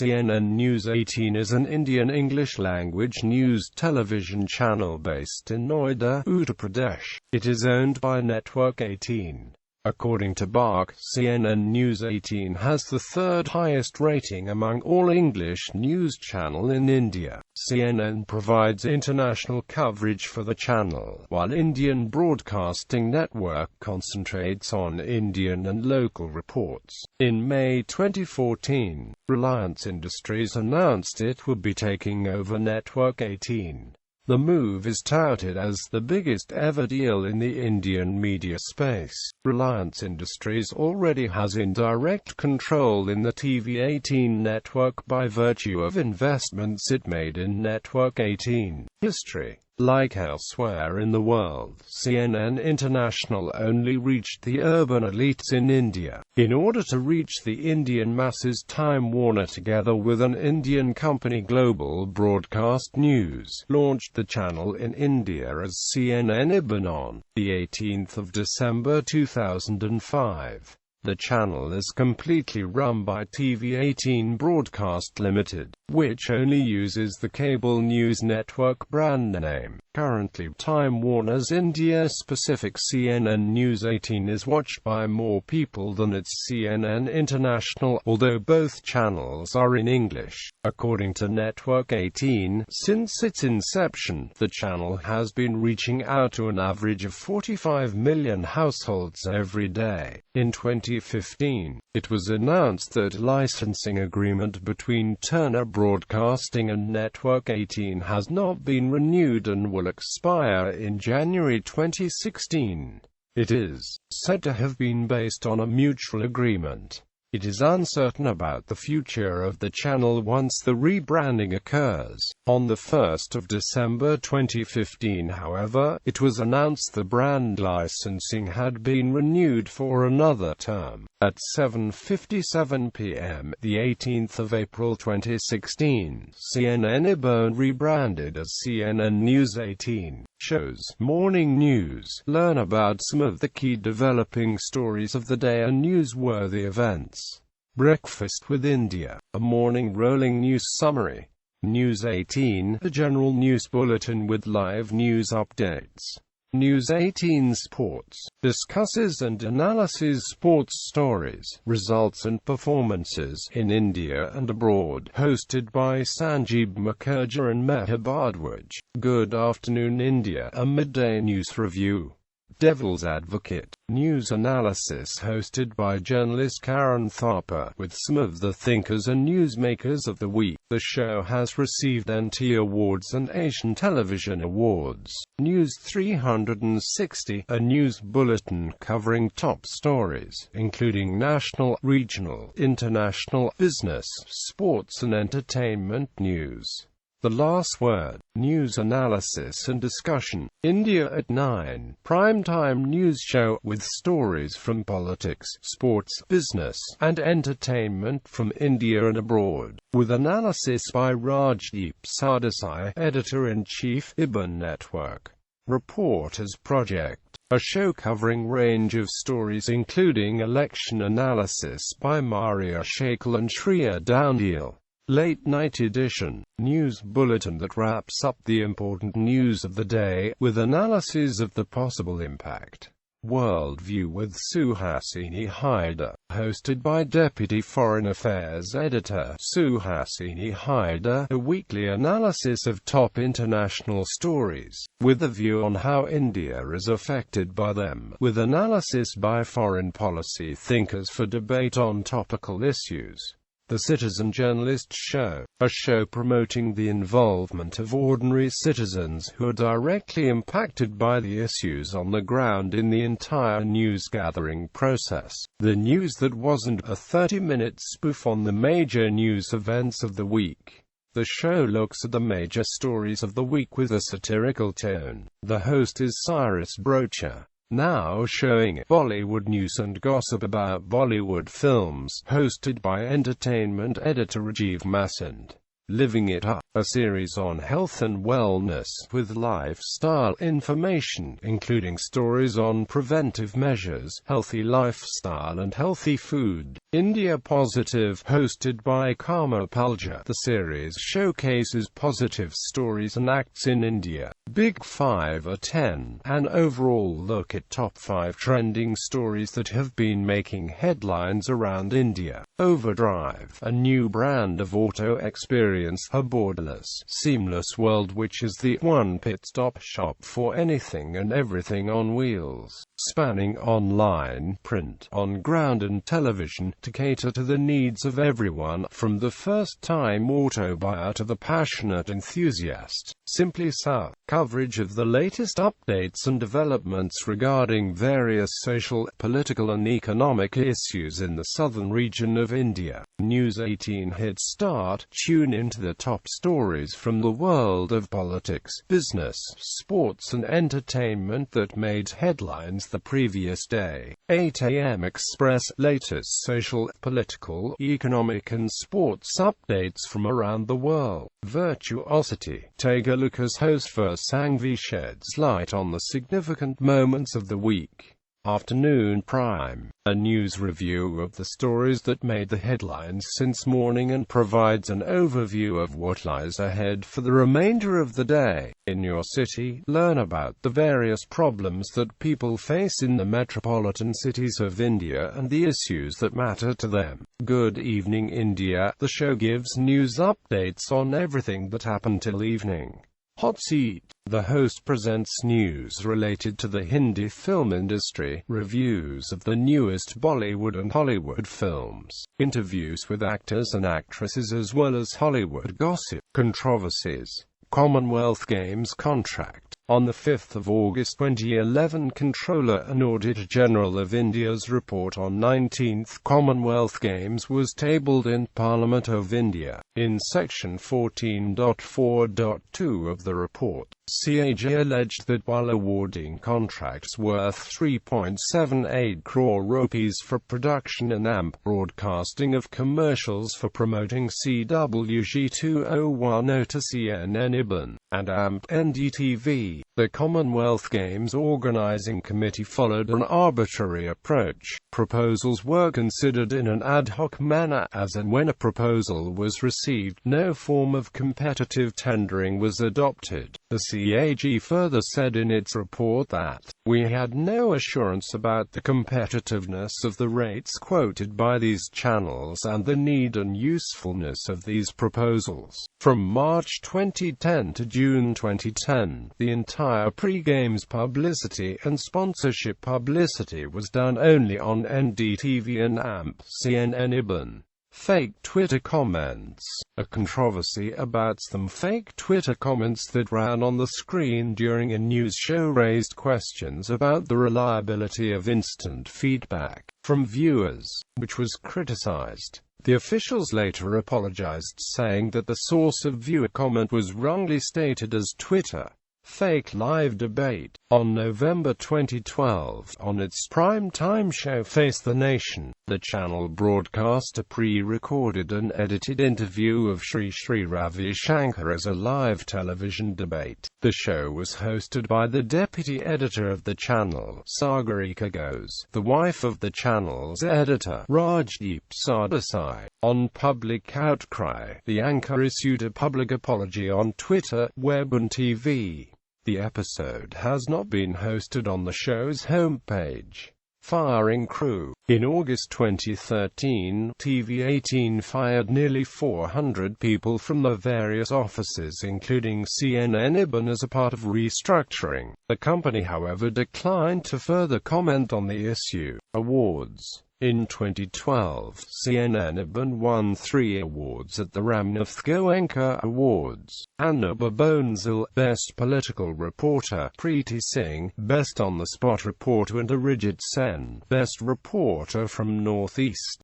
CNN-News18 is an Indian English-language news television channel based in Noida, Uttar Pradesh. It is owned by Network 18. According to BARC, CNN-News18 has the third highest rating among all English news channel in India. CNN provides international coverage for the channel, while Indian Broadcasting Network concentrates on Indian and local reports. In May 2014, Reliance Industries announced it would be taking over Network 18. The move is touted as the biggest ever deal in the Indian media space. Reliance Industries already has indirect control in the TV18 network by virtue of investments it made in Network 18 history. Like elsewhere in the world, CNN International only reached the urban elites in India. In order to reach the Indian masses, Time Warner, together with an Indian company Global Broadcast News, launched the channel in India as CNN-News18 on the 18th of December 2005. The channel is completely run by TV18 Broadcast Limited, which only uses the cable news network brand name. Currently, Time Warner's India-specific CNN-News18 is watched by more people than its CNN International, although both channels are in English. According to Network 18, since its inception, the channel has been reaching out to an average of 45 million households every day. In 2015, it was announced that a licensing agreement between Turner Broadcasting and Network 18 has not been renewed and will expire in January 2016. It is said to have been based on a mutual agreement. It is uncertain about the future of the channel once the rebranding occurs. On the 1st of December 2015, however, it was announced the brand licensing had been renewed for another term. At 7:57 p.m., the 18th of April 2016, CNN-News18 rebranded as CNN-News18. Shows morning news, learn about some of the key developing stories of the day and newsworthy events. Breakfast with India, a morning rolling news summary. News 18, a general news bulletin with live news updates. News 18 Sports, discusses and analyses sports stories, results and performances in India and abroad, hosted by Sanjeev Mukherjee and Mehar Bhardwaj. Good Afternoon India, a midday news review. Devil's Advocate, news analysis hosted by journalist Karan Thapa, with some of the thinkers and newsmakers of the week. The show has received NT Awards and Asian Television Awards. News 360, a news bulletin covering top stories, including national, regional, international, business, sports and entertainment news. The Last Word, news analysis and discussion. India at 9, primetime news show with stories from politics, sports, business, and entertainment from India and abroad, with analysis by Rajdeep Sardesai, editor-in-chief, IBN Network. Reporters Project, a show covering range of stories including election analysis by Maria Shakel and Shreya Downdial. Late Night Edition, news bulletin that wraps up the important news of the day, with analysis of the possible impact. Worldview with Suhasini Haidar, hosted by Deputy Foreign Affairs Editor Suhasini Haidar, a weekly analysis of top international stories, with a view on how India is affected by them, with analysis by foreign policy thinkers for debate on topical issues. The Citizen Journalist Show, a show promoting the involvement of ordinary citizens who are directly impacted by the issues on the ground in the entire news-gathering process. The news that wasn't a 30-minute spoof on the major news events of the week. The show looks at the major stories of the week with a satirical tone. The host is Cyrus Brocha. Now showing Bollywood news and gossip about Bollywood films, hosted by entertainment editor Rajiv Masand. Living It Up, a series on health and wellness, with lifestyle information, including stories on preventive measures, healthy lifestyle and healthy food. India Positive, hosted by Karma Palja. The series showcases positive stories and acts in India. Big 5 or 10, an overall look at top 5 trending stories that have been making headlines around India. Overdrive, a new brand of auto experience, a borderless, seamless world which is the one pit-stop shop for anything and everything on wheels, spanning online, print, on-ground and television, to cater to the needs of everyone, from the first-time auto buyer to the passionate enthusiast. Simply so. Coverage of the latest updates and developments regarding various social, political and economic issues in the southern region of India. News 18 hit start. Tune into the top stories from the world of politics, business, sports and entertainment that made headlines the previous day. 8 a.m. Express, latest social, political, economic and sports updates from around the world. Virtuosity, take a look as host for Sangvi sheds light on the significant moments of the week. Afternoon Prime, a news review of the stories that made the headlines since morning and provides an overview of what lies ahead for the remainder of the day. In your city, learn about the various problems that people face in the metropolitan cities of India and the issues that matter to them. Good Evening India, the show gives news updates on everything that happened till evening. Hot Seat, the host presents news related to the Hindi film industry, reviews of the newest Bollywood and Hollywood films, interviews with actors and actresses as well as Hollywood gossip, controversies. Commonwealth Games contract. On the 5th of August 2011, Controller and Auditor General of India's report on 19th Commonwealth Games was tabled in Parliament of India. In section 14.4.2 of the report, CAG alleged that while awarding contracts worth 3.78 crore rupees for production and AMP broadcasting of commercials for promoting CWG 2010 to CNN-News18 and AMP NDTV, the Commonwealth Games Organising Committee followed an arbitrary approach. Proposals were considered in an ad hoc manner as and when a proposal was received, no form of competitive tendering was adopted. The CAG further said in its report that, "We had no assurance about the competitiveness of the rates quoted by these channels and the need and usefulness of these proposals." From March 2010 to June 2010, the entire pre-games publicity and sponsorship publicity was done only on NDTV and AMP CNN-News18. Fake Twitter comments. A controversy about some fake Twitter comments that ran on the screen during a news show raised questions about the reliability of instant feedback from viewers, which was criticized. The officials later apologized, saying that the source of viewer comment was wrongly stated as Twitter. Fake live debate. On November 2012, on its prime-time show Face the Nation, the channel broadcast a pre-recorded and edited interview of Sri Ravi Shankar as a live television debate. The show was hosted by the deputy editor of the channel, Sagarika Ghose, the wife of the channel's editor, Rajdeep Sardesai. On public outcry, the anchor issued a public apology on Twitter, web and TV. The episode has not been hosted on the show's homepage. Firing crew. In August 2013, TV18 fired nearly 400 people from the various offices including CNN-News18 as a part of restructuring. The company however declined to further comment on the issue. Awards. In 2012, CNN-News18 won 3 awards at the Ramnath Goenka Awards. Anubha Bonsal, Best Political Reporter, Preeti Singh, Best On-the-Spot Reporter and Arijit Sen, Best Reporter from Northeast.